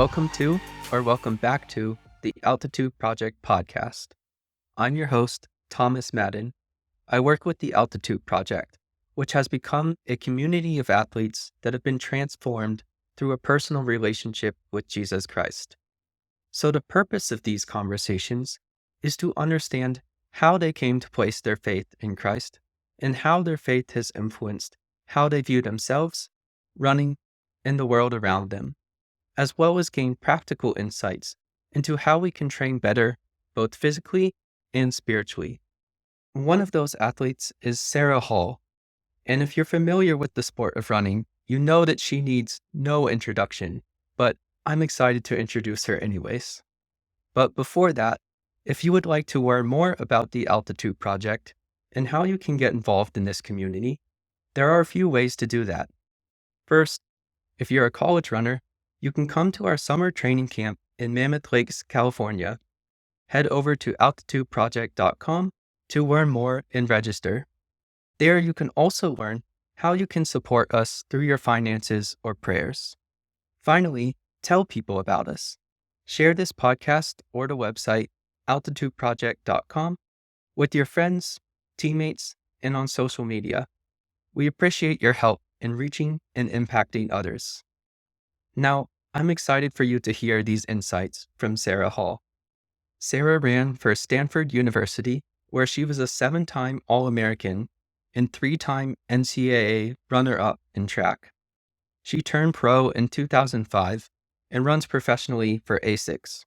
Welcome to, or welcome back to, the Altitude Project podcast. I'm your host, Thomas Madden. I work with the Altitude Project, which has become a community of athletes that have been transformed through a personal relationship with Jesus Christ. So the purpose of these conversations is to understand how they came to place their faith in Christ and how their faith has influenced how they view themselves, running, and the world around them, as well as gain practical insights into how we can train better, both physically and spiritually. One of those athletes is Sara Hall, and if you're familiar with the sport of running, you know that she needs no introduction, but I'm excited to introduce her anyways. But before that, if you would like to learn more about the Altitude Project and how you can get involved in this community, there are a few ways to do that. First, if you're a college runner, you can come to our summer training camp in Mammoth Lakes, California. Head over to altitudeproject.com to learn more and register. There you can also learn how you can support us through your finances or prayers. Finally, tell people about us. Share this podcast or the website altitudeproject.com with your friends, teammates, and on social media. We appreciate your help in reaching and impacting others. Now, I'm excited for you to hear these insights from Sara Hall. Sara ran for Stanford University, where she was a 7-time All-American and 3-time NCAA runner-up in track. She turned pro in 2005 and runs professionally for Asics.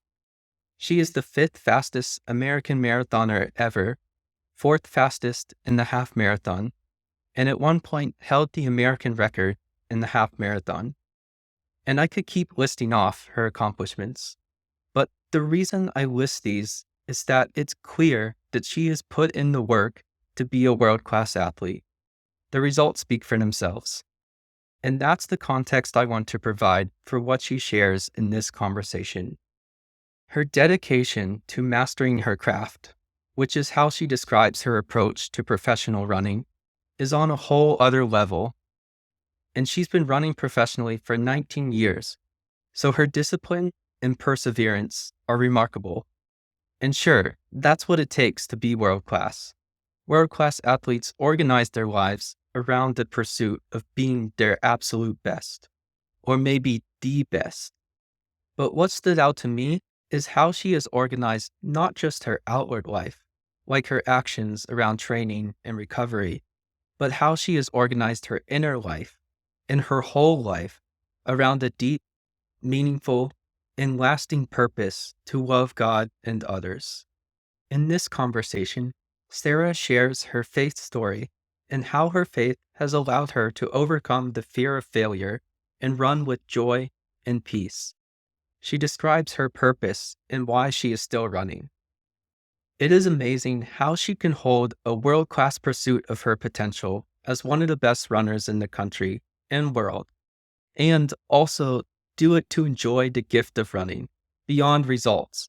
She is the 5th fastest American marathoner ever, 4th fastest in the half marathon, and at one point held the American record in the half marathon. And I could keep listing off her accomplishments, but the reason I list these is that it's clear that she has put in the work to be a world-class athlete. The results speak for themselves. And that's the context I want to provide for what she shares in this conversation. Her dedication to mastering her craft, which is how she describes her approach to professional running, is on a whole other level. And she's been running professionally for 19 years. So her discipline and perseverance are remarkable. And sure, that's what it takes to be world-class. World-class athletes organize their lives around the pursuit of being their absolute best, or maybe the best. But what stood out to me is how she has organized not just her outward life, like her actions around training and recovery, but how she has organized her inner life and her whole life around a deep, meaningful, and lasting purpose to love God and others. In this conversation, Sara shares her faith story and how her faith has allowed her to overcome the fear of failure and run with joy and peace. She describes her purpose and why she is still running. It is amazing how she can hold a world-class pursuit of her potential as one of the best runners in the country and world, and also do it to enjoy the gift of running beyond results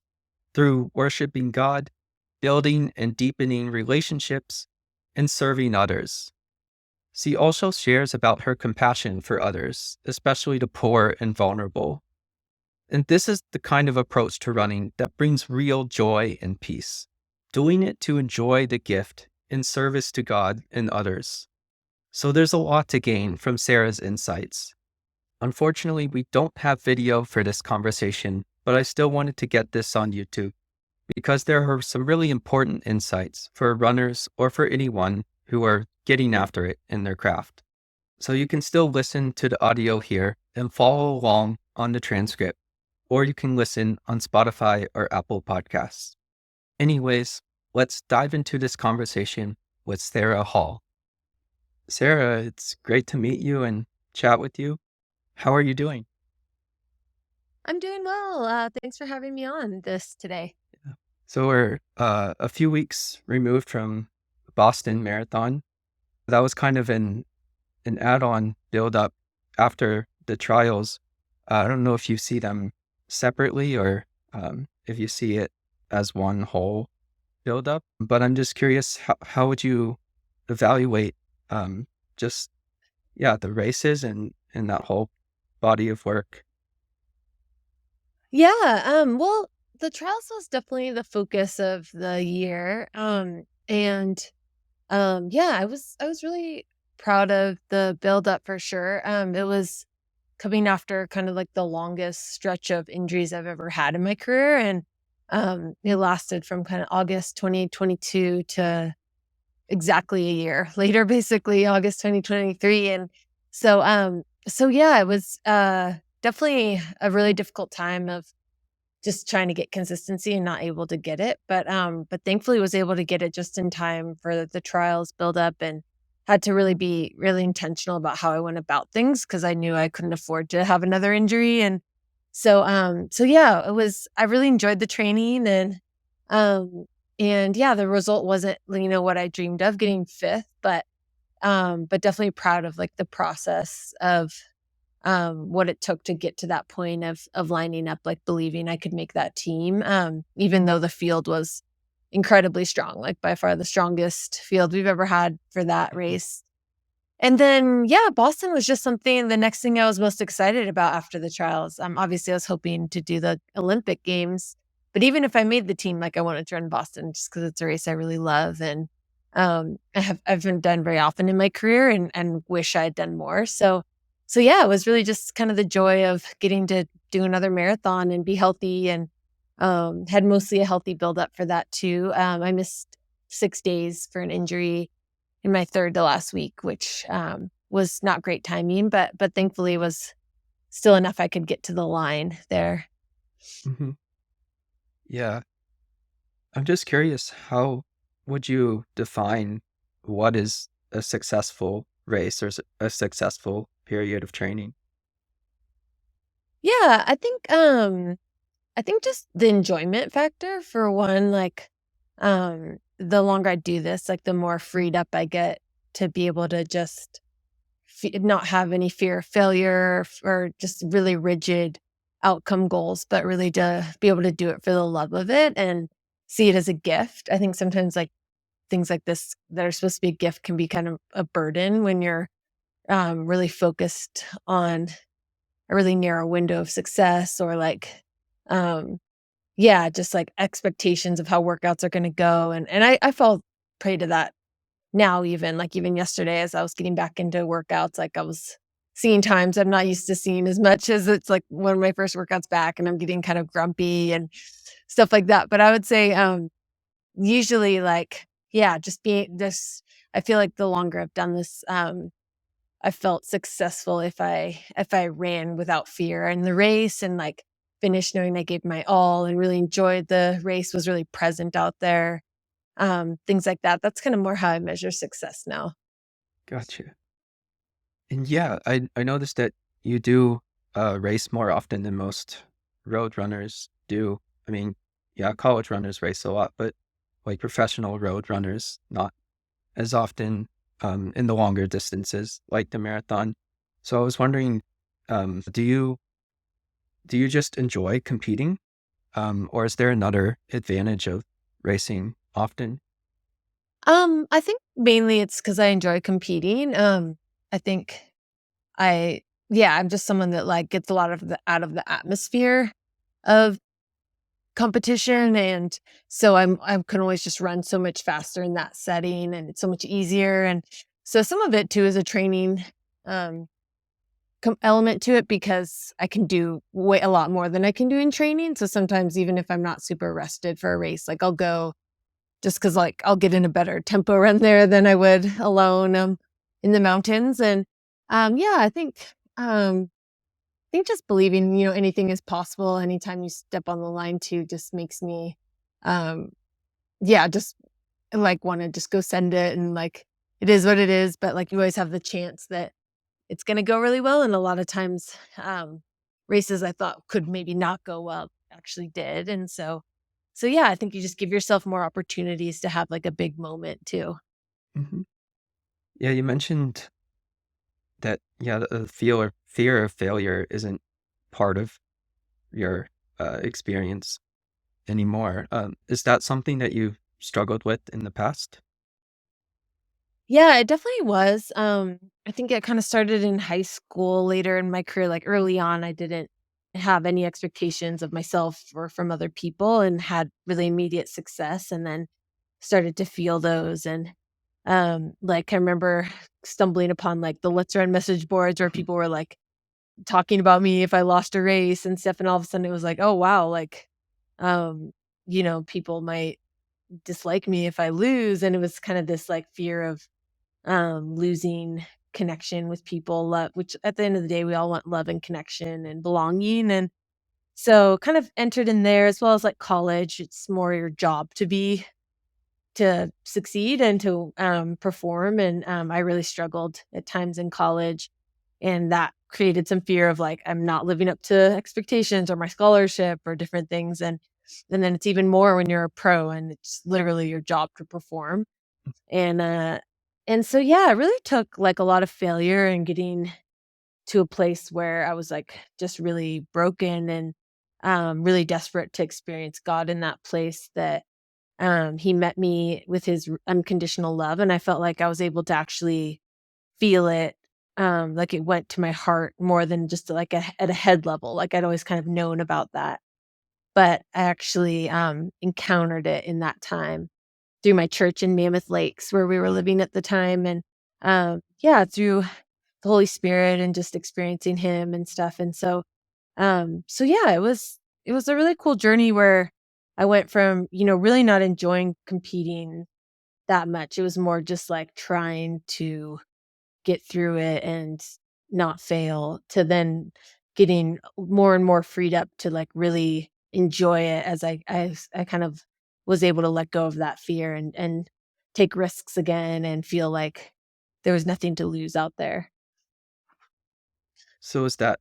through worshiping God, building and deepening relationships, and serving others. She also shares about her compassion for others, especially the poor and vulnerable. And this is the kind of approach to running that brings real joy and peace, doing it to enjoy the gift in service to God and others. So there's a lot to gain from Sara's insights. Unfortunately, we don't have video for this conversation, but I still wanted to get this on YouTube because there are some really important insights for runners or for anyone who are getting after it in their craft. So you can still listen to the audio here and follow along on the transcript, or you can listen on Spotify or Apple Podcasts. Anyways, let's dive into this conversation with Sara Hall. Sara, it's great to meet you and chat with you. How are you doing? I'm doing well. Thanks for having me on this today. So we're a few weeks removed from Boston Marathon. That was kind of an add-on build-up after the trials. I don't know if you see them separately or if you see it as one whole build-up, but I'm just curious, how would you evaluate just the races and that whole body of work? Well, the trials was definitely the focus of the year. And yeah, I was really proud of the build up for sure. It was coming after kind of like the longest stretch of injuries I've ever had in my career. And it lasted from kind of August 2022 to exactly a year later, basically August 2023. And so yeah, it was definitely a really difficult time of just trying to get consistency and not able to get it. But thankfully was able to get it just in time for the trials build up, and had to really be really intentional about how I went about things because I knew I couldn't afford to have another injury. And so yeah, I really enjoyed the training, um and yeah, the result wasn't, what I dreamed of, getting fifth, but definitely proud of like the process of what it took to get to that point of lining up, like believing I could make that team. Even though the field was incredibly strong, like by far the strongest field we've ever had for that Mhm. race. And then, yeah, Boston was just the next thing I was most excited about after the trials. Obviously, I was hoping to do the Olympic Games, but even if I made the team, like I wanted to run Boston just because it's a race I really love, and I've been done very often in my career, and wish I had done more. So yeah, it was really just kind of the joy of getting to do another marathon and be healthy, and had mostly a healthy build up for that too. I missed 6 days for an injury in my third to last week, which was not great timing, but thankfully was still enough I could get to the line there. Mhm. Yeah. I'm just curious, how would you define what is a successful race or a successful period of training? Yeah, I think just the enjoyment factor for one, like the longer I do this, like the more freed up I get to be able to just not have any fear of failure or just really rigid outcome goals, but really to be able to do it for the love of it and see it as a gift. I think sometimes like things like this that are supposed to be a gift can be kind of a burden when you're really focused on a really narrow window of success, or like, um, yeah, just like expectations of how workouts are going to go. And I fall prey to that now, even yesterday as I was getting back into workouts, like I was seeing times I'm not used to seeing as much, as it's like one of my first workouts back and I'm getting kind of grumpy and stuff like that. But I would say, usually like, yeah, just being this, I feel like the longer I've done this, I felt successful if I ran without fear in the race, and like finished knowing I gave my all and really enjoyed the race, was really present out there. Things like that. That's kind of more how I measure success now. Gotcha. And yeah, I noticed that you do race more often than most road runners do. I mean, yeah, college runners race a lot, but like professional road runners, not as often in the longer distances like the marathon. So I was wondering, do you just enjoy competing, or is there another advantage of racing often? I think mainly it's because I enjoy competing. I think I yeah, I'm just someone that like gets a lot of the out of the atmosphere of competition, and so I can always just run so much faster in that setting, and it's so much easier. And so some of it too is a training um element to it, because I can do way a lot more than I can do in training. So sometimes even if I'm not super rested for a race, like I'll go just because like I'll get in a better tempo run there than I would alone in the mountains. And yeah, I think just believing, anything is possible anytime you step on the line too, just makes me, um, yeah, just like want to just go send it, and like it is what it is. But like you always have the chance that it's going to go really well. And a lot of times, races I thought could maybe not go well actually did. And so yeah, I think you just give yourself more opportunities to have like a big moment too. Hmm. Yeah, you mentioned that, yeah, the fear of failure isn't part of your experience anymore. Is that something that you've struggled with in the past? Yeah, it definitely was. I think it kind of started in high school, later in my career, like early on, I didn't have any expectations of myself or from other people, and had really immediate success, and then started to feel those. And like, I remember stumbling upon like the Let's Run message boards where people were like talking about me if I lost a race and stuff, and all of a sudden it was like, oh wow, like, um, people might dislike me if I lose. And it was kind of this like fear of losing connection with people, love, which at the end of the day we all want love and connection and belonging. And so kind of entered in there, as well as like college. It's more your job to succeed and to perform. And I really struggled at times in college, and that created some fear of like I'm not living up to expectations or my scholarship or different things. And then it's even more when you're a pro and it's literally your job to perform. And and so yeah, it really took like a lot of failure and getting to a place where I was like just really broken and really desperate to experience God in that place, that he met me with his unconditional love, and I felt like I was able to actually feel it. Like it went to my heart more than just like at a head level. Like I'd always kind of known about that, but I actually encountered it in that time through my church in Mammoth Lakes where we were living at the time. And yeah, through the Holy Spirit and just experiencing him and stuff. And so so yeah, it was a really cool journey where I went from, really not enjoying competing that much. It was more just like trying to get through it and not fail, to then getting more and more freed up to like really enjoy it as I kind of was able to let go of that fear and take risks again and feel like there was nothing to lose out there. So is that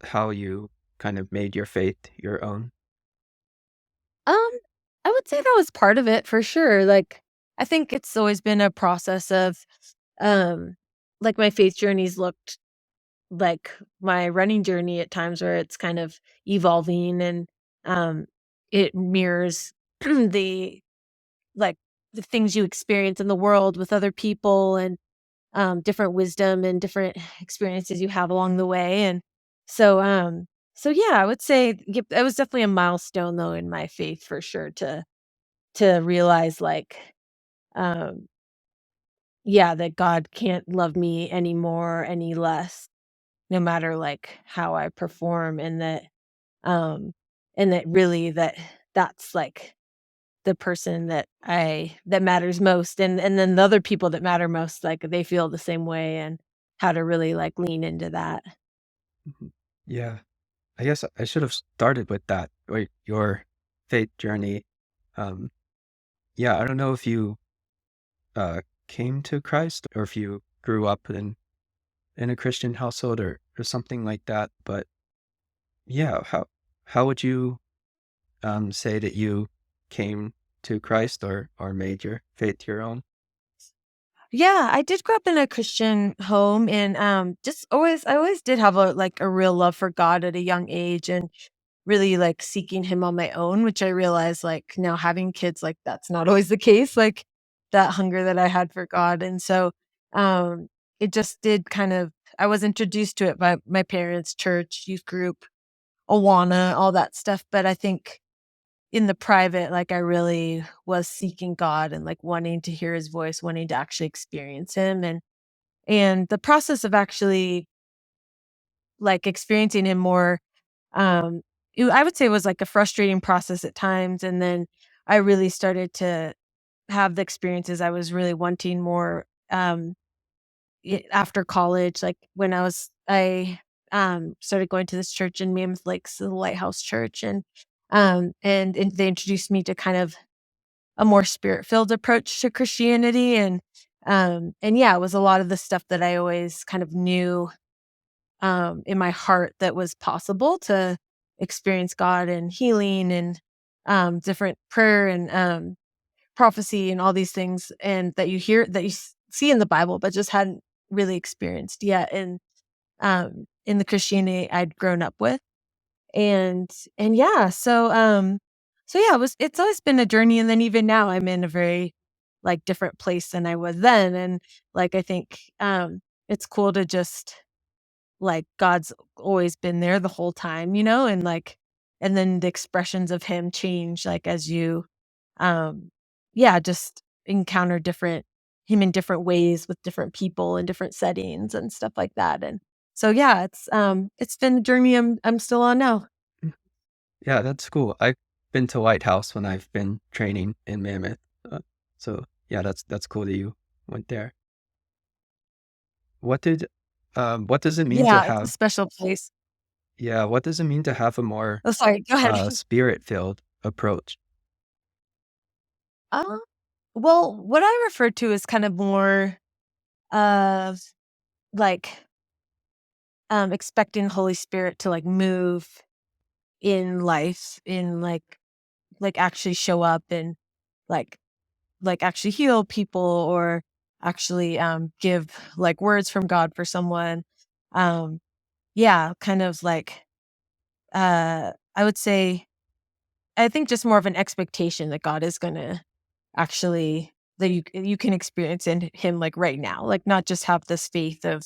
how you kind of made your faith your own? Um, I would say that was part of it for sure. Like, I think it's always been a process of, um, like my faith journeys looked like my running journey at times, where it's kind of evolving, and um, it mirrors the like the things you experience in the world with other people, and different wisdom and different experiences you have along the way. And so, so yeah, I would say it was definitely a milestone though in my faith for sure, to realize like, um, yeah, that God can't love me anymore, any less, no matter like how I perform. Um, and that really that's like the person that matters most. And then the other people that matter most, like they feel the same way, and how to really like lean into that. Mhm. Yeah, I guess I should have started with that, or your faith journey. Um, yeah, I don't know if you uh, came to Christ or if you grew up in a Christian household or something like that, but yeah, how would you say that you came to Christ or made your faith your own? Yeah, I did grow up in a Christian home, and just always I always did have a real love for God at a young age, and really like seeking him on my own, which I realized like now having kids, like that's not always the case, like that hunger that I had for God. And so um it just did kind of, I was introduced to it by my parents, church, youth group, Awana, all that stuff. But I think in the private, like I really was seeking God and like wanting to hear his voice, wanting to actually experience him. And the process of actually like experiencing him more, um, I would say it was like a frustrating process at times. And then I really started to have the experiences I was really wanting more, after college. Like when I started going to this church in Mammoth Lakes, the Lighthouse Church, and they introduced me to kind of a more spirit-filled approach to Christianity. And yeah, it was a lot of the stuff that I always kind of knew in my heart that was possible to experience God and healing and different prayer and prophecy and all these things, and that you hear, that you see in the Bible, but just hadn't really experienced yet in the Christianity I'd grown up with. And yeah, so yeah, it's always been a journey. And then even now I'm in a very like different place than I was then. And like I think it's cool to just like God's always been there the whole time, and and then the expressions of him change like as you um just encounter different him in different ways with different people in different settings and stuff like that. And so yeah, it's been a journey I'm still on now. Mm. Yeah, that's cool. I've been to Lighthouse when I've been training in Mammoth. So yeah, that's cool that you went there. What did what does it mean to Yeah, it's a have special place. yeah, what does it mean to have a more Oh, sorry, go ahead. spirit-filled approach? uh, well, what I refer to is kind of more of like expecting Holy Spirit to like move in life, in like actually show up and like actually heal people, or actually give like words from God for someone. Yeah, kind of like I would say, I think just more of an expectation that God is going to actually, that you can experience in him like right now, like not just have this faith of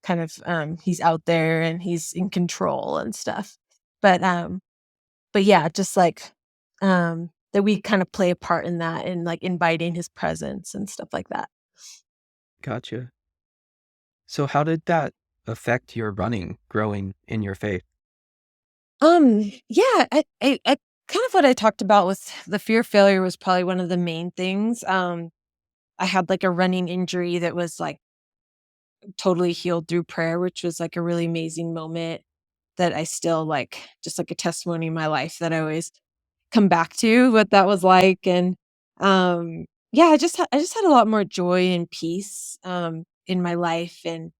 kind of he's out there and he's in control and stuff. But but yeah, just like that we kind of play a part in that and like inviting his presence and stuff like that. Gotcha. So how did that affect your running, growing in your faith? Yeah, I kind of what I talked about with the fear of failure was probably one of the main things. I had like a running injury that was like totally healed through prayer, which was like a really amazing moment that I still like, just like a testimony in my life that I always come back to what that was like. And yeah, I just had a lot more joy and peace in my life, and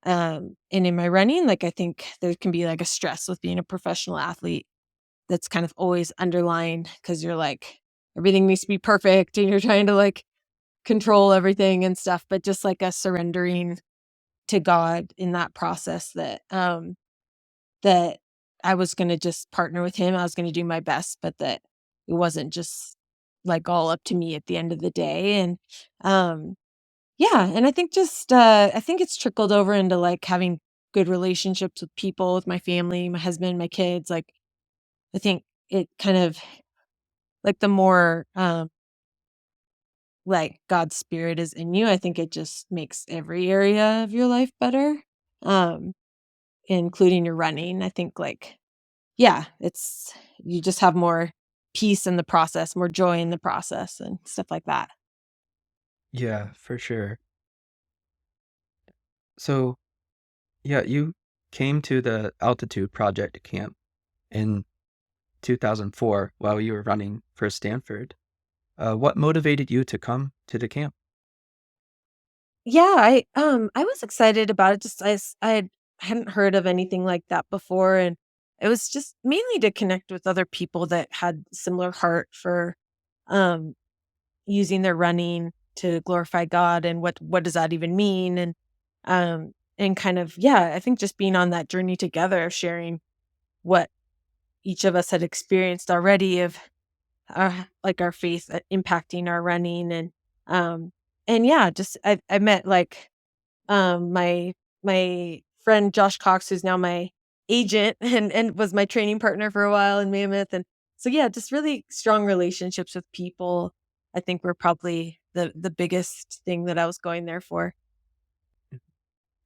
in my running. Like I think there can be like a stress with being a professional athlete that's kind of always underlined because you're like everything needs to be perfect and you're trying to like control everything and stuff, but just like a surrendering to God in that process, that I was going to just partner with him. I was going to do my best, but that it wasn't just like all up to me at the end of the day. And um yeah, and I think just I think it's trickled over into like having good relationships with people, with my family, my husband, my kids. Like I think it kind of like the more like God's spirit is in you, I think it just makes every area of your life better. Um including your running. I think like yeah, it's you just have more peace in the process, more joy in the process and stuff like that. Yeah, for sure. So, yeah, you came to the Altitude Project camp in 2004 while you were running for Stanford. What motivated you to come to the camp? Yeah, I was excited about it. Just I hadn't heard of anything like that before, and it was just mainly to connect with other people that had similar heart for um using their running to glorify God, and what does that even mean, and kind of yeah, I think just being on that journey together, sharing what each of us had experienced already of our like our faith impacting our running. Um and yeah, just I met like my friend Josh Cox, who's now my agent and was my training partner for a while in Mammoth. And so yeah, just really strong relationships with people, I think were probably the biggest thing that I was going there for.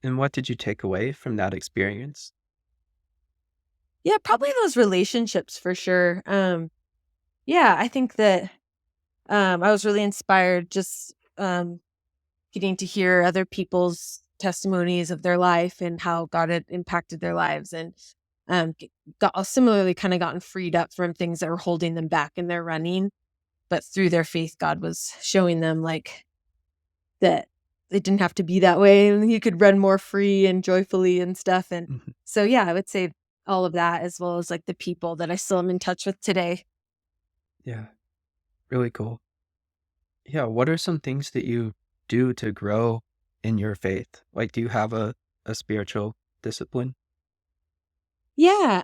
And what did you take away from that experience? Yeah, probably those relationships for sure. Yeah, I think that I was really inspired just getting to hear other people's testimonies of their life and how God had impacted their lives, and got similarly kind of gotten freed up from things that were holding them back in their running, but through their faith God was showing them like that it didn't have to be that way and you could run more free and joyfully and stuff. And Mhm. so yeah, I would say all of that, as well as like the people that I still am in touch with today. Yeah, really cool. Yeah, what are some things that you do to grow in your faith? Like, do you have a spiritual discipline? Yeah,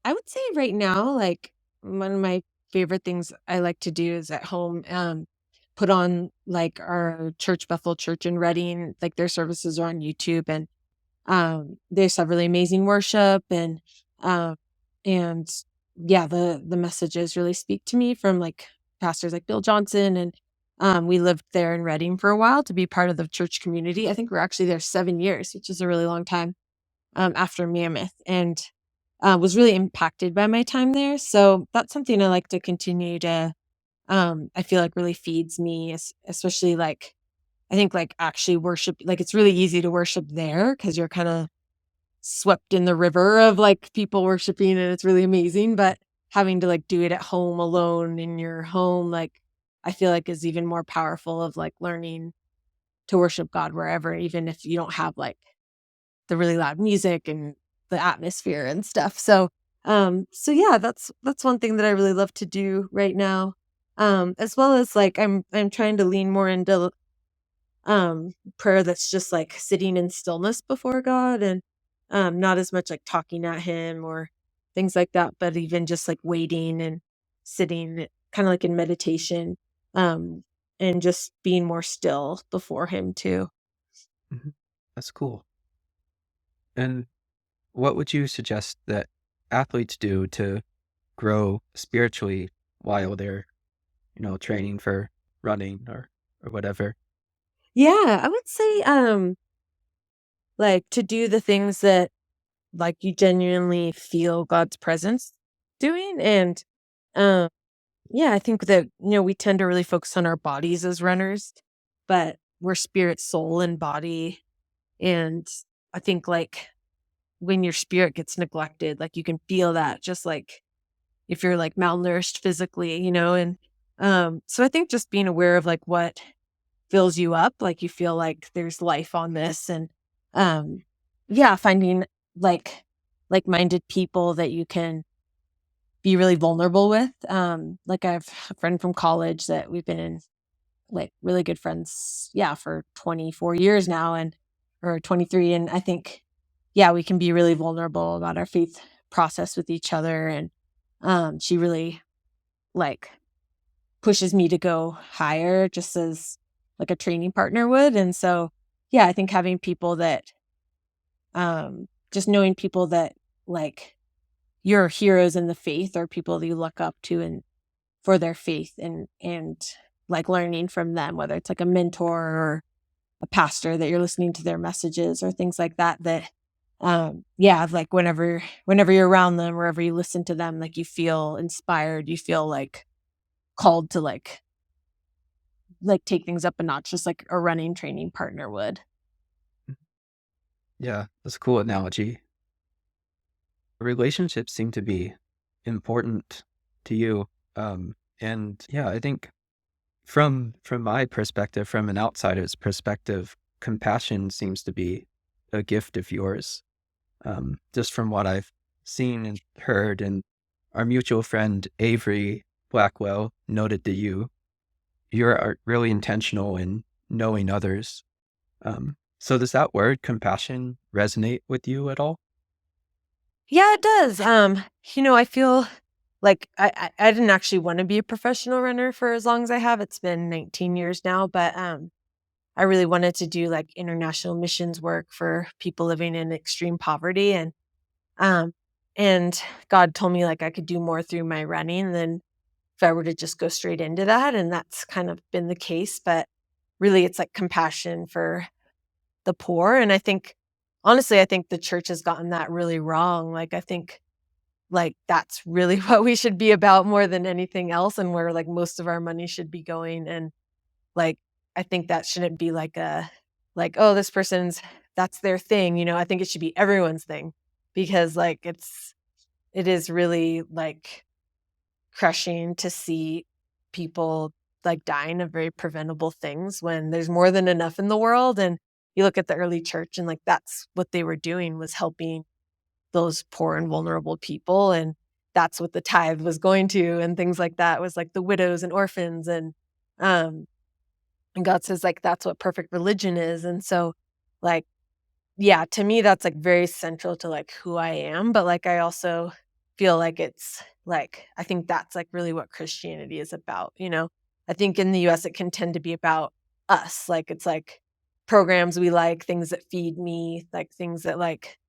I would say right now, like one of my favorite things I like to do is at home, put on like our church, Bethel Church in Reading, like their services are on YouTube, and They just have really amazing worship um, and yeah, the messages really speak to me from like pastors like Bill Johnson. And we lived there in Reading for a while to be part of the church community. I think we're actually there 7 years, which is a really long time after Mammoth, and was really impacted by my time there. So that's something I like to continue to, I feel like really feeds me, especially like, I think like actually worship, like it's really easy to worship there because you're kind of swept in the river of like people worshiping and it's really amazing. But having to like do it at home alone in your home, like I feel like is even more powerful of like learning to worship God wherever, even if you don't have like the really loud music and the atmosphere and stuff. So yeah, that's one thing that I really love to do right now. As well as like I'm trying to lean more into prayer that's just like sitting in stillness before God, and not as much like talking at him or things like that, but even just like waiting and sitting kind of like in meditation, um and just being more still before him too. Mhm. That's cool. And what would you suggest that athletes do to grow spiritually while they're, training for running or whatever? Yeah, I would say like to do the things that like you genuinely feel God's presence doing. And um yeah, I think that we tend to really focus on our bodies as runners, but we're spirit, soul, and body. And I think like when your spirit gets neglected, like you can feel that just like if you're like malnourished physically, and so I think just being aware of like what fills you up, like you feel like there's life on this. And um yeah, finding like like-minded people that you can be really vulnerable with. Like I have a friend from college that we've been in like really good friends, yeah, for 24 years now, and or 23. And I think, yeah, we can be really vulnerable about our faith process with each other. And she really like pushes me to go higher just as like a training partner would. And so, yeah, I think having people that, just knowing people that like your heroes in the faith or people that you look up to and for their faith, and like learning from them, whether it's like a mentor or a pastor that you're listening to their messages or things like that, that yeah, like whenever you're around them, wherever you listen to them, like you feel inspired, you feel like called to like take things up a notch, just like a running training partner would. Yeah, that's a cool analogy. Relationships seem to be important to you. And yeah, I think from my perspective, from an outsider's perspective, compassion seems to be a gift of yours. Just from what I've seen and heard, and our mutual friend Avery Blackwell noted that you're really intentional in knowing others. So does that word compassion resonate with you at all? Yeah, it does. I feel like I didn't actually want to be a professional runner for as long as I have. It's been 19 years now, but I really wanted to do like international missions work for people living in extreme poverty. Um and God told me like I could do more through my running than if I were to just go straight into that. And that's kind of been the case. But really it's like compassion for the poor. And I think honestly, I think the church has gotten that really wrong. Like I think like that's really what we should be about more than anything else, and where like most of our money should be going. And like I think that shouldn't be like a like, oh, this person's that's their thing. I think it should be everyone's thing, because like it is really like crushing to see people like dying of very preventable things when there's more than enough in the world. And you look at the early church and like that's what they were doing, was helping those poor and vulnerable people. And that's what the tithe was going to, and things like that, was like the widows and orphans. Um and God says like that's what perfect religion is. And so like, yeah, to me that's like very central to like who I am. But like I also feel like it's like I think that's like really what Christianity is about. I think in the US it can tend to be about us. Like it's like programs we like, things that feed me, like things that like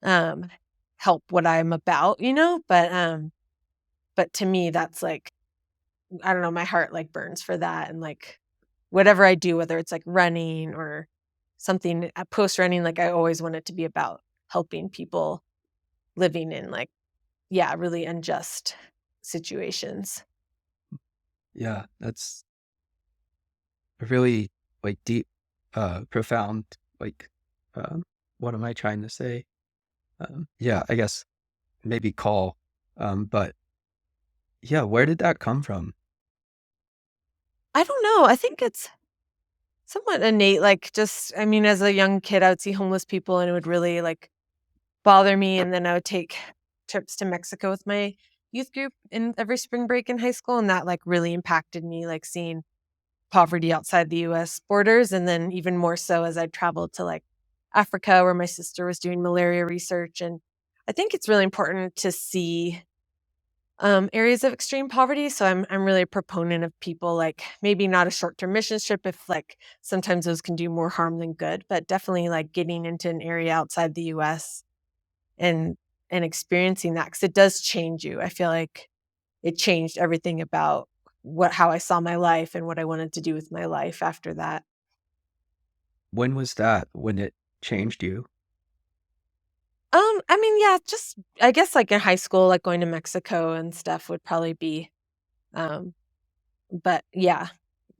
um help what I'm about, but to me that's like I don't know, my heart like burns for that and like whatever I do, whether it's like running or something post running, like I always want it to be about helping people living in like, yeah, really unjust situations. Yeah, that's a really like deep, profound, like, um, what am I trying to say? Yeah, I guess maybe call. But yeah, where did that come from? I don't know. I think it's somewhat innate. Like, just, I mean, as a young kid, I would see homeless people and it would really like bother me. And then I would take trips to Mexico with my youth group in every spring break in high school. And that like really impacted me, like seeing poverty outside the US borders. And then even more so as I traveled to like Africa, where my sister was doing malaria research. And I think it's really important to see areas of extreme poverty. So I'm really a proponent of people like maybe not a short-term mission trip if like sometimes those can do more harm than good, but definitely like getting into an area outside the US and experiencing that because it does change you. I feel like it changed everything about how I saw my life and what I wanted to do with my life after that. When was that when it changed you? I mean, yeah, just I guess like in high school, like going to Mexico and stuff would probably be um but yeah,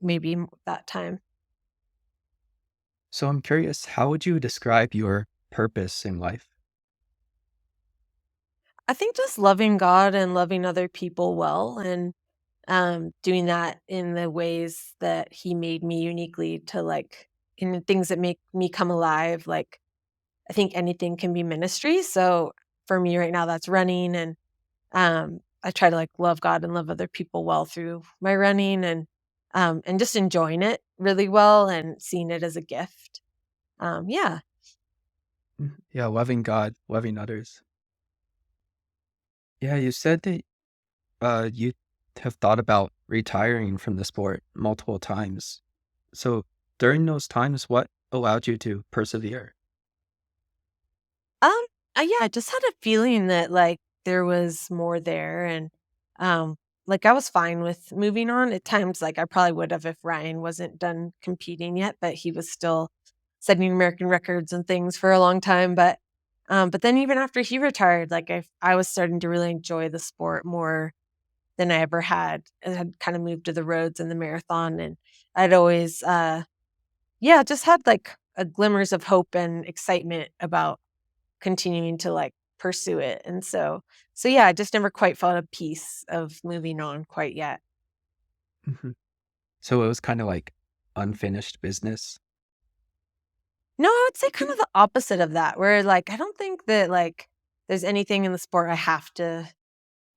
maybe that time. So I'm curious, how would you describe your purpose in life? I think just loving God and loving other people well and doing that in the ways that he made me uniquely to like in the things that make me come alive. Like I think anything can be ministry. So for me right now that's running and I try to like love God and love other people well through my running and just enjoying it really well and seeing it as a gift. Yeah. Yeah, loving God, loving others. Yeah, you said that you have thought about retiring from the sport multiple times. So during those times, what allowed you to persevere? Um, yeah, I just had a feeling that like there was more there and um like I was fine with moving on. At times like I probably would have if Ryan wasn't done competing yet, but he was still setting American records and things for a long time. But then even after he retired, like I was starting to really enjoy the sport more than I ever had. I had kind of moved to the roads and the marathon and I'd always yeah, just had like a glimmers of hope and excitement about continuing to, like, pursue it, and so yeah, I just never quite felt a peace of moving on quite yet. Mhm. So it was kind of like unfinished business. No, I would say kind of the opposite of that, where, like, I don't think that, like, there's anything in the sport I have to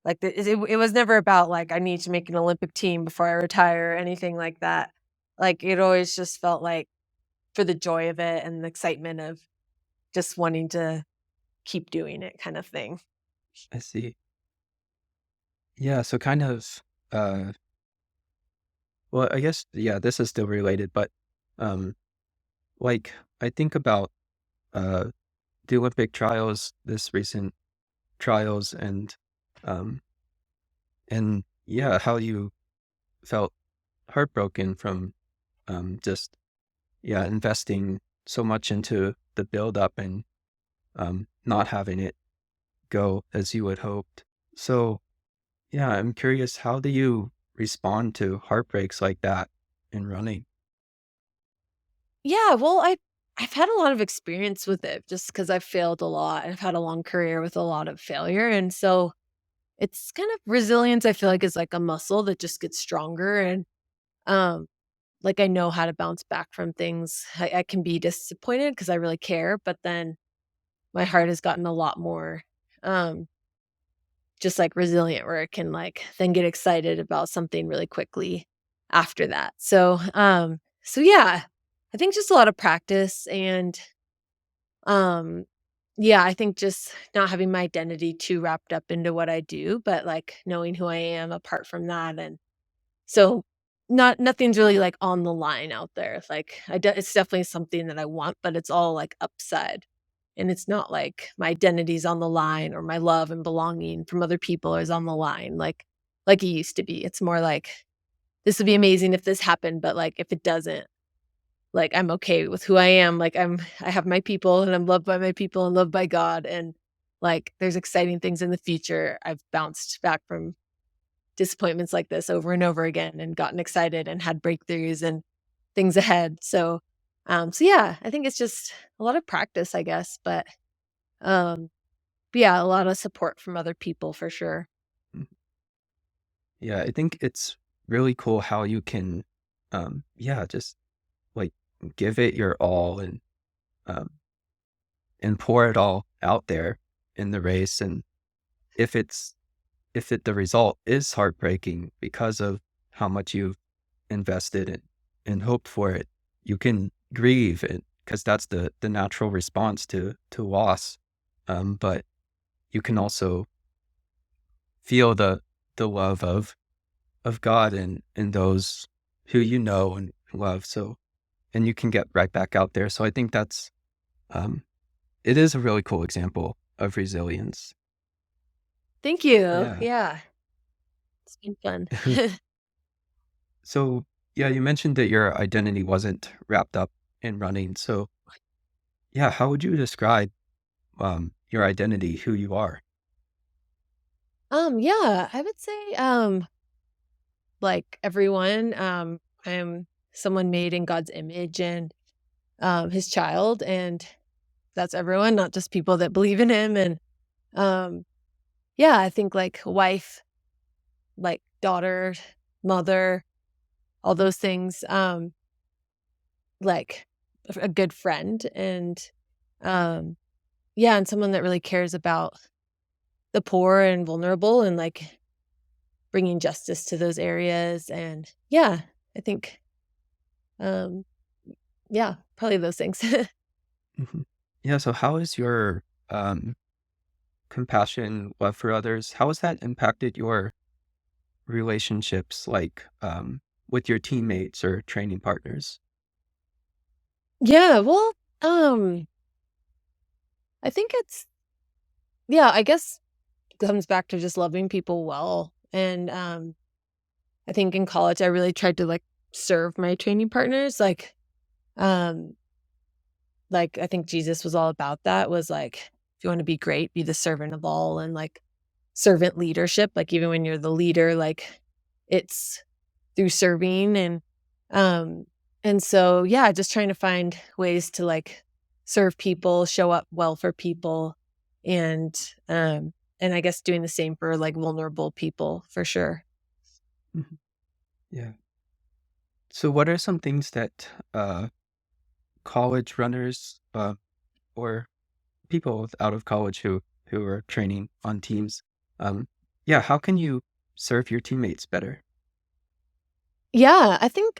like, it was never about, like, I need to make an Olympic team before I retire or anything like that. Like, it always just felt like for the joy of it and the excitement of just wanting to keep doing it kind of thing. I see. Yeah, so kind of, uh, well, I guess, yeah, this is still related, but um, like I think about uh, the Olympic trials, this recent trials, um, and yeah, how you felt heartbroken from just yeah investing so much into the build up and not having it go as you had hoped. So yeah, I'm curious, how do you respond to heartbreaks like that in running? Yeah, well, I've had a lot of experience with it just because I've failed a lot. I've had a long career with a lot of failure, and so it's kind of resilience, I feel like, is like a muscle that just gets stronger and, um, like, I know how to bounce back from things. I can be disappointed because I really care, but then my heart has gotten a lot more, um, just, like, resilient where it can, like, then get excited about something really quickly after that. So yeah, I think just a lot of practice and Um, yeah, I think just not having my identity too wrapped up into what I do, but like knowing who I am apart from that. And so nothing's really like on the line out there. Like it's definitely something that I want, but it's all like upside. And it's not like my identity's on the line or my love and belonging from other people is on the line like it used to be. It's more like this would be amazing if this happened, but like if it doesn't, like I'm okay with who I am. Like I have my people and I'm loved by my people and loved by God, and like there's exciting things in the future. I've bounced back from disappointments like this over and over again and gotten excited and had breakthroughs and things ahead. So yeah, I think it's just a lot of practice, I guess, um but yeah, a lot of support from other people for sure. Mhm. Yeah, I think it's really cool how you can, just like give it your all um, and pour it all out there in the race. And if it's the result is heartbreaking because of how much you've invested in and hoped for it, you can grieve it because that's the natural response to loss. But you can also feel the love of God and those who you know and love. So and you can get right back out there. So I think that's um, it is a really cool example of resilience. Thank you. Yeah. Yeah, it's been fun. So yeah, you mentioned that your identity wasn't wrapped up in running. So yeah, how would you describe your identity, who you are? Yeah, I would say like everyone, I'm someone made in God's image and his child, and that's everyone, not just people that believe in him. And um yeah, I think like wife, like daughter, mother, all those things, like a good friend, and um yeah, and someone that really cares about the poor and vulnerable and like bringing justice to those areas. And yeah, I think um yeah, probably those things. Mhm. Yeah. So how is your um, compassion, love for others? How has that impacted your relationships, like with your teammates or training partners? Yeah, well, um I think it's yeah, I guess comes back to just loving people well. And I think in college I really tried to like serve my training partners. Um like I think Jesus was all about that, was like if you want to be great, be the servant of all, and like servant leadership, like even when you're the leader, like it's through serving. Um and so yeah, just trying to find ways to like serve people, show up well for people, and um and I guess doing the same for like vulnerable people for sure. Mhm. Yeah. So what are some things that college runners or out of college who are training on teams, um, yeah, how can you serve your teammates better? Yeah, I think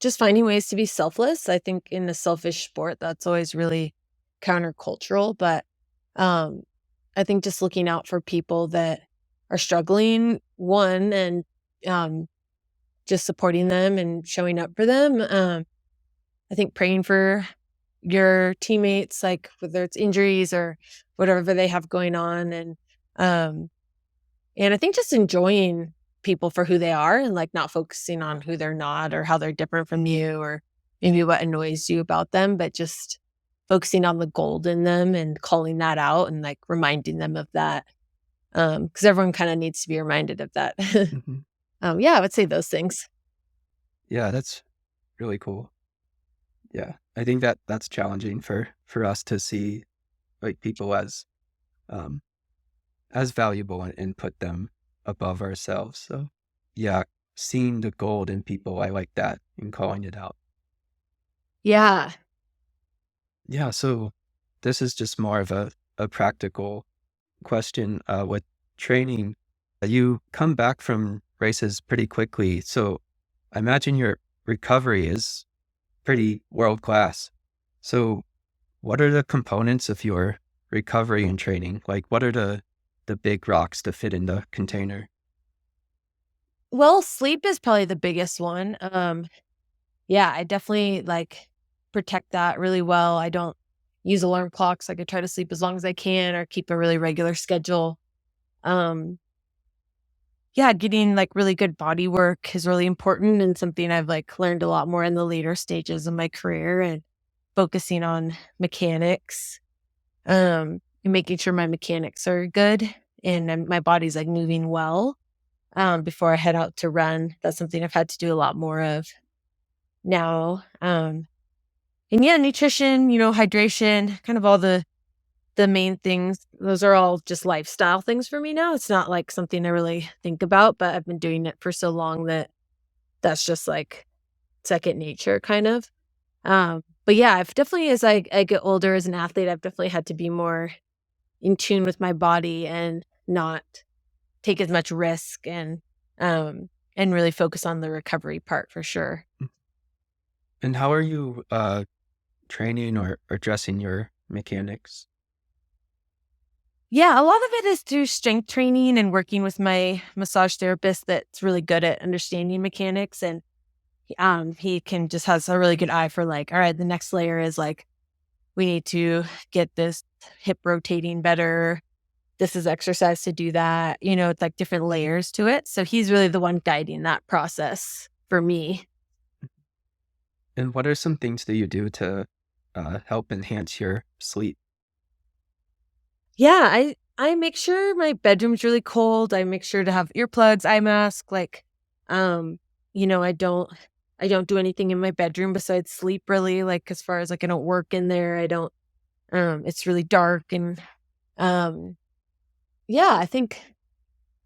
just finding ways to be selfless. I think in a selfish sport that's always really countercultural, but um I think just looking out for people that are struggling, one, and um just supporting them and showing up for them. I think praying for your teammates, like whether it's injuries or whatever they have going on, um and I think just enjoying people for who they are and like not focusing on who they're not or how they're different from you or maybe what annoys you about them, but just focusing on the gold in them and calling that out and like reminding them of that. Because everyone kind of needs to be reminded of that. Mhm. Yeah, I would say those things. Yeah, that's really cool. Yeah, I think that that's challenging for us to see like people um, as valuable and put them above ourselves. So yeah, seeing the gold in people, I like that and calling it out. Yeah. Yeah, so this is just more of a practical question with training. You come back from races pretty quickly. So I imagine your recovery is pretty world class. So what are the components of your recovery and training? Like what are the big rocks to fit in the container? Well, sleep is probably the biggest one. Yeah, I definitely like protect that really well. I don't use alarm clocks. Like I try to sleep as long as I can or keep a really regular schedule. Um, yeah, getting like really good body work is really important and something I've like learned a lot more in the later stages of my career and focusing on mechanics. And making sure my mechanics are good and my body's like moving well. Before I head out to run. That's something I've had to do a lot more of now. And yeah, nutrition, hydration, kind of all the main things. Those are all just lifestyle things for me now. It's not like something I really think about, but I've been doing it for so long that that's just like second nature kind of. But yeah, I've definitely as I get older as an athlete, I've definitely had to be more in tune with my body and not take as much risk and really focus on the recovery part for sure. And how are you training or addressing your mechanics? Yeah, a lot of it is through strength training and working with my massage therapist that's really good at understanding mechanics and he can just has a really good eye for like, all right, the next layer is like we need to get this hip rotating better. This is exercise to do that. It's like different layers to it. So he's really the one guiding that process for me. And what are some things that you do to help enhance your sleep? Yeah, I make sure my bedroom's really cold. I make sure to have earplugs, eye mask, like um, I don't do anything in my bedroom besides sleep really, like as far as like I don't work in there. I don't it's really dark and um yeah, I think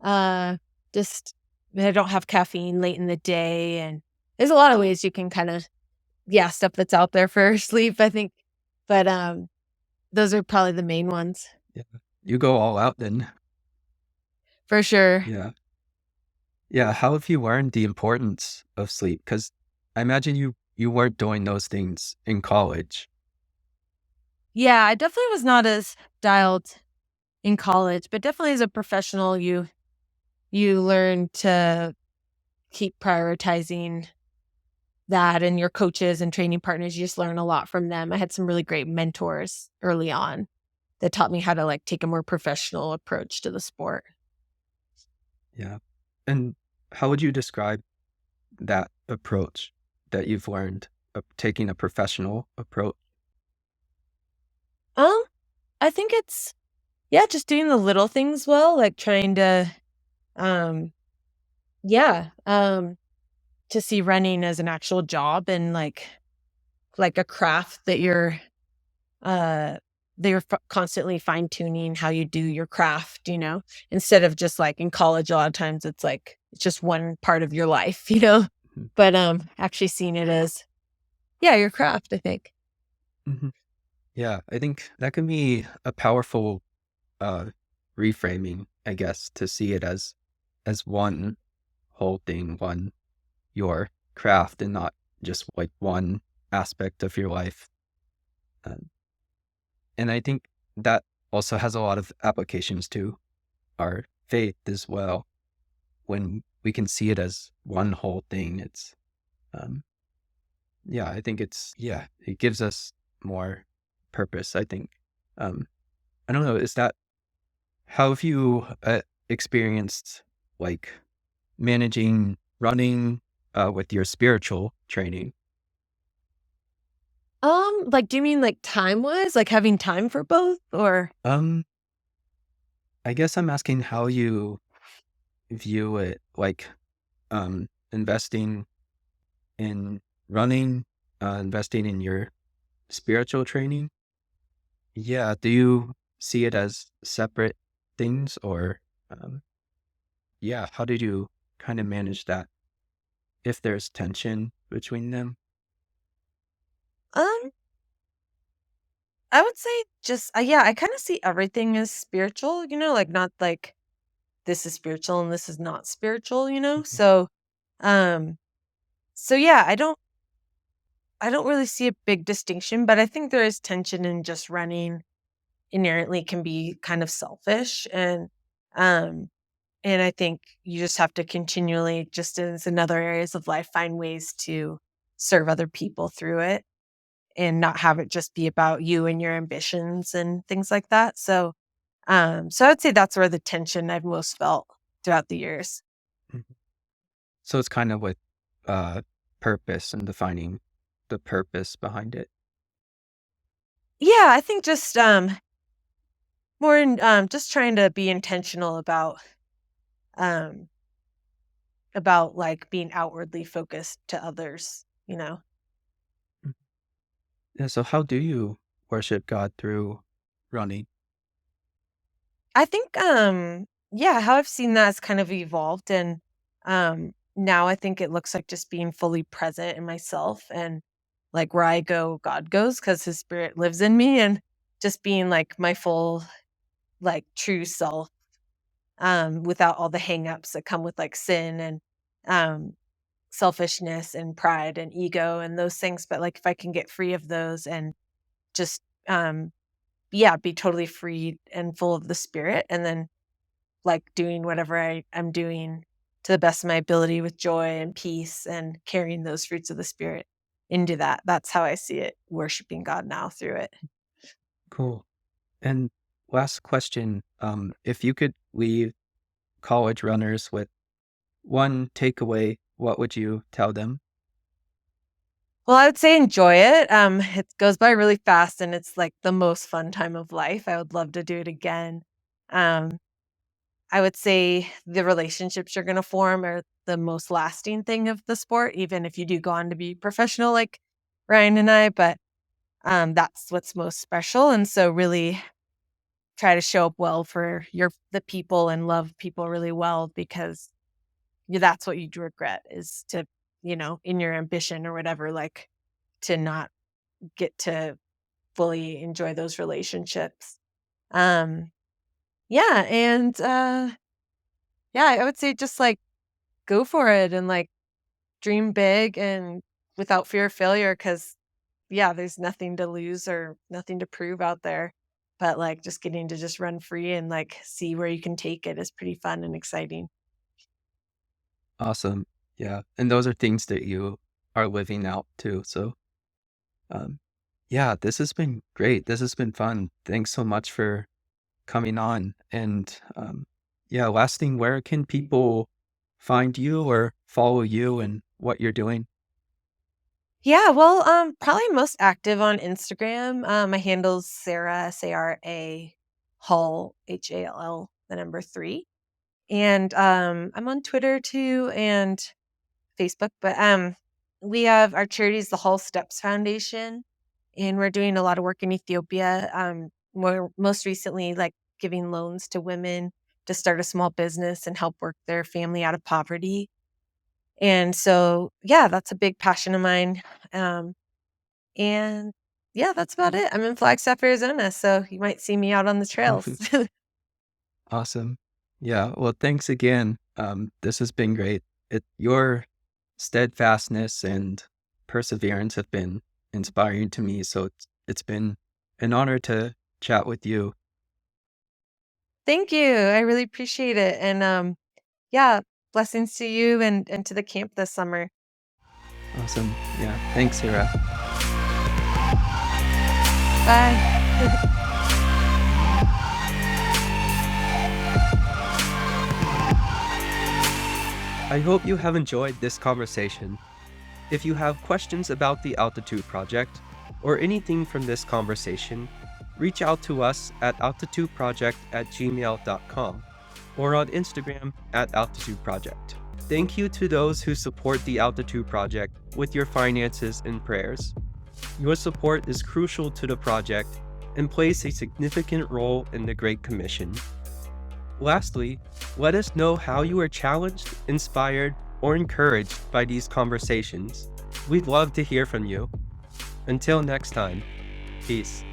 uh just I don't have caffeine late in the day and there's a lot of ways you can kind of stuff that's out there for sleep, I think. But those are probably the main ones Yeah. You go all out then. for sure. Yeah. Yeah. How have you learned the importance of sleep? Because I imagine you weren't doing those things in college. Yeah, I definitely was not as dialed in college, but definitely as a professional, you learn to keep prioritizing that and your coaches and training partners, you just learn a lot from them. I had some really great mentors early on that taught me how to like take a more professional approach to the sport. Yeah. And how would you describe that approach that you've learned of taking a professional approach? Um, I think it's just doing the little things well, like trying to um yeah, to see running as an actual job and like a craft that you're uh constantly fine tuning how you do your craft, instead of just like in college a lot of times it's like it's just one part of your life, Mhm. but actually seeing it as your craft, I think. Mhm. Yeah, I think that can be a powerful uh, reframing, I guess, to see it as one whole thing, one your craft, and not just like one aspect of your life. Um, and I think that also has a lot of applications to our faith as well. When we can see it as one whole thing, it's um, yeah, I think it gives us more purpose. I think I don't know, is that how have you experienced like managing running with your spiritual training? Like do you mean like time wise, like having time for both or Um, I guess I'm asking how you view it, like investing in running, investing in your spiritual training. Yeah, do you see it as separate things or um, yeah, how did you kind of manage that if there's tension between them? um I would say just I kind of see everything as spiritual, like not like this is spiritual and this is not spiritual, Mhm. um so yeah, I don't really see a big distinction, but I think there is tension in just running inherently can be kind of selfish and um And I think you just have to continually, just as in other areas of life, find ways to serve other people through it and not have it just be about you and your ambitions and things like that. So I would say that's where the tension I've most felt throughout the years. Mhm. So it's kind of with uh, purpose and defining the purpose behind it. Yeah, I think just more in just trying to be intentional um about like being outwardly focused to others. Mm. Yeah, so how do you worship God through running? I think yeah, how I've seen that has kind of evolved, and now I think it looks like just being fully present in myself, and like where I go, God goes, because his spirit lives in me, and just being like my full, like, true self, without all the hangups that come with like sin and um selfishness and pride and ego and those things. But like if I can get free of those and just yeah, be totally free and full of the spirit, and then like doing whatever I'm doing to the best of my ability with joy and peace and carrying those fruits of the spirit into that. That's how I see it, worshiping God now through it. Cool. And last question, if you could leave college runners with one takeaway, what would you tell them? Well, I would say enjoy it. It goes by really fast and it's like the most fun time of life. I would love to do it again. Um, I would say the relationships you're going to form are the most lasting thing of the sport, even if you do go on to be professional like Ryan and I. But that's what's most special. And so, really try to show up well for the people and love people really well, because that's what you'd regret is to, in your ambition or whatever, like to not get to fully enjoy those relationships. Um, yeah, and yeah, I would say just like go for it and like dream big and without fear of failure, because yeah, there's nothing to lose or nothing to prove out there. But like just getting to just run free and like see where you can take it is pretty fun and exciting. Awesome. Yeah. And those are things that you are living out too. So, um, yeah, this has been great. This has been fun. Thanks so much for coming on. And yeah, last thing, where can people find you or follow you and what you're doing? Yeah, well, probably most active on Instagram. My handle's Sarah, Sara Hall, Hall, the number 3. And I'm on Twitter too and Facebook. But we have our charity's the Hall Steps Foundation, and we're doing a lot of work in Ethiopia. We're most recently like giving loans to women to start a small business and help work their family out of poverty. And so, yeah, that's a big passion of mine. Um, and yeah, that's about it. I'm in Flagstaff, Arizona, so you might see me out on the trails. Awesome. Yeah. Well, thanks again. This has been great. Your steadfastness and perseverance have been inspiring to me. So it's been an honor to chat with you. Thank you. I really appreciate it. And yeah, blessings to you and to the camp this summer. Awesome. Yeah. Thanks, Sarah. Bye. I hope you have enjoyed this conversation. If you have questions about the Altitude Project or anything from this conversation, reach out to us at altitudeproject@gmail.com or on Instagram at Altitude Project. Thank you to those who support the Altitude Project with your finances and prayers. Your support is crucial to the project and plays a significant role in the Great Commission. Lastly, let us know how you are challenged, inspired, or encouraged by these conversations. We'd love to hear from you. Until next time, peace.